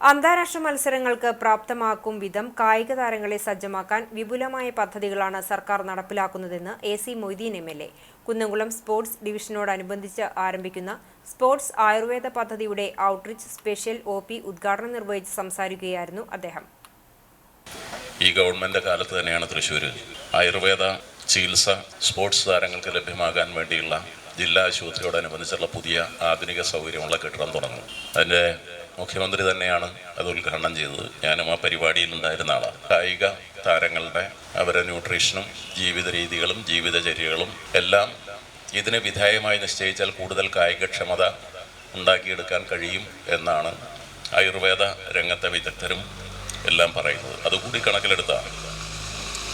അന്താരാഷ്ട്ര മത്സരങ്ങൾക്ക് പ്രാപ്തമാക്കും വിധം കായിക താരങ്ങളെ സജ്ജമാക്കാൻ വിപുലമായ പദ്ധതികളാണ് സർക്കാർ നടപ്പിലാക്കുന്നതെന്ന് AC Moideen MLA. Kunnamkulam sports ഡിവിഷനോടനുബന്ധിച്ച് ആരംഭിക്കുന്ന സ്പോർട്സ് ആയുർവേദ പദ്ധതിയുടെ ഔട്ട്റീച്ച് സ്പെഷ്യൽ OP ഉദ്ഘാടനം നിർവഹിച്ച് സംസാരിക്കുകയായിരുന്നു അദ്ദേഹം. ഈ ഗവൺമെന്റ് കാലത്ത് തന്നെയാണ് തൃശ്ശൂരിൽ ആയുർവേദ ചികിത്സ സ്പോർട്സ് താരങ്ങൾക്ക് ലഭ്യമാകാൻ വേണ്ടിയുള്ള ജില്ലാ ആശുപത്രിയോടനുബന്ധിച്ചുള്ള പുതിയ ആധുനിക സൗകര്യമുള്ള കെട്ടിടം തുടങ്ങുന്നത്. അതിൻ്റെ മുഖ്യമന്ത്രി തന്നെയാണ് അത് ഉദ്ഘാടനം ചെയ്തത്. ഞാനും ആ പരിപാടിയിൽ ഉണ്ടായിരുന്ന ആളാണ്. കായിക താരങ്ങളുടെ അവരുടെ ന്യൂട്രീഷനും ജീവിത രീതികളും ജീവിതചര്യകളും എല്ലാം ഇതിന് വിധേയമായി നിശ്ചയിച്ചാൽ കൂടുതൽ കായികക്ഷമത ഉണ്ടാക്കിയെടുക്കാൻ കഴിയും എന്നാണ് ആയുർവേദ രംഗത്തെ വിദഗ്ധരും എല്ലാം പറയുന്നത്. അതുകൂടി കണക്കിലെടുത്താണ്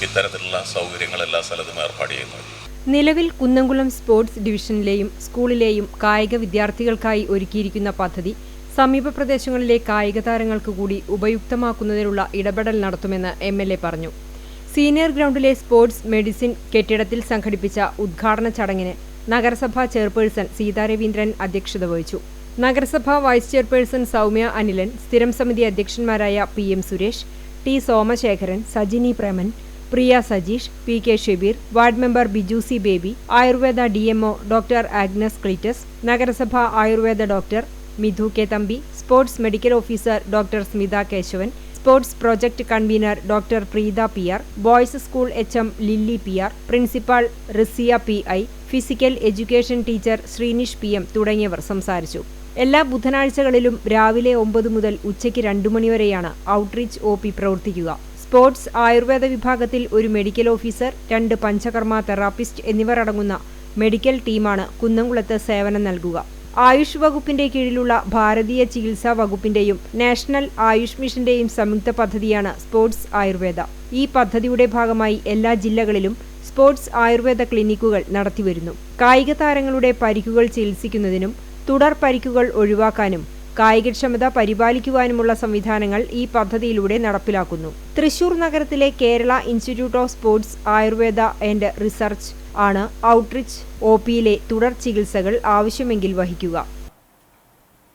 ഇത്തരത്തിലുള്ള സൗകര്യങ്ങൾ എല്ലാ സ്ഥലത്തും ഏർപ്പാട് ചെയ്യുന്നത്. നിലവിൽ കുന്നംകുളം സ്പോർട്സ് ഡിവിഷനിലെയും സ്കൂളിലെയും കായിക വിദ്യാർത്ഥികൾക്കായി ഒരുക്കിയിരിക്കുന്ന പദ്ധതി സമീപ പ്രദേശങ്ങളിലെ കായിക താരങ്ങൾക്ക് കൂടി ഉപയുക്തമാക്കുന്നതിനുള്ള ഇടപെടൽ നടത്തുമെന്ന് MLA പറഞ്ഞു. സീനിയർ ഗ്രൗണ്ടിലെ സ്പോർട്സ് മെഡിസിൻ കെട്ടിടത്തിൽ സംഘടിപ്പിച്ച ഉദ്ഘാടന ചടങ്ങിന് നഗരസഭാ ചെയർപേഴ്സൺ സീതാ രവീന്ദ്രൻ അധ്യക്ഷത വഹിച്ചു. നഗരസഭാ വൈസ് ചെയർപേഴ്സൺ സൗമ്യ അനിലൻ, സ്ഥിരം സമിതി അധ്യക്ഷന്മാരായ PM Suresh, T Somasekharan, Sajini Preman, Priya Sajeesh, PK Shebeer, ward member Biju C Baby, Ayurveda DMO doctor Agnes Cleetus, നഗരസഭാ Ayurveda doctor Mithu K Thampi, sports medical officer doctor Smitha Kesavan, sports project convener doctor Preetha PR, boys school HM Lilly PR, principal Riziya PI, physical education teacher Sreenish PM തുടങ്ങിയവർ സംസാരിച്ചു. എല്ലാ ബുധനാഴ്ചകളിലും രാവിലെ 9 മുതൽ ഉച്ചയ്ക്ക് 2 മണിവരെയാണ് ഔട്ട്റീച്ച് OP പ്രവർത്തിക്കുക. Sports Ayurveda വിഭാഗത്തിൽ ഒരു മെഡിക്കൽ ഓഫീസർ, 2 പഞ്ചകർമ്മ തെറാപ്പിസ്റ്റ് എന്നിവർ അടങ്ങുന്ന മെഡിക്കൽ ടീമാണ് കുന്നംകുളത്ത് സേവനം നൽകുക. ആയുഷ് വകുപ്പിന്റെ കീഴിലുള്ള ഭാരതീയ ചികിത്സാ വകുപ്പിന്റെയും നാഷണൽ ആയുഷ് മിഷന്റെയും സംയുക്ത പദ്ധതിയാണ് സ്പോർട്സ് ആയുർവേദ. ഈ പദ്ധതിയുടെ ഭാഗമായി എല്ലാ ജില്ലകളിലും സ്പോർട്സ് ആയുർവേദ ക്ലിനിക്കുകൾ നടത്തിവരുന്നു. കായിക താരങ്ങളുടെ പരിക്കുകൾ ചികിത്സിക്കുന്നതിനും തുടർ പരിക്കുകൾ ഒഴിവാക്കാനും കായികക്ഷമത പരിപാലിക്കുവാനുമുള്ള സംവിധാനങ്ങൾ ഈ പദ്ധതിയിലൂടെ നടപ്പിലാക്കുന്നു. തൃശൂർ നഗരത്തിലെ Kerala institute of sports Ayurveda and research ആണ് ഔട്ട്റീച്ച് OPയിലെ തുടർ ചികിത്സകൾ ആവശ്യമെങ്കിൽ വഹിക്കുക.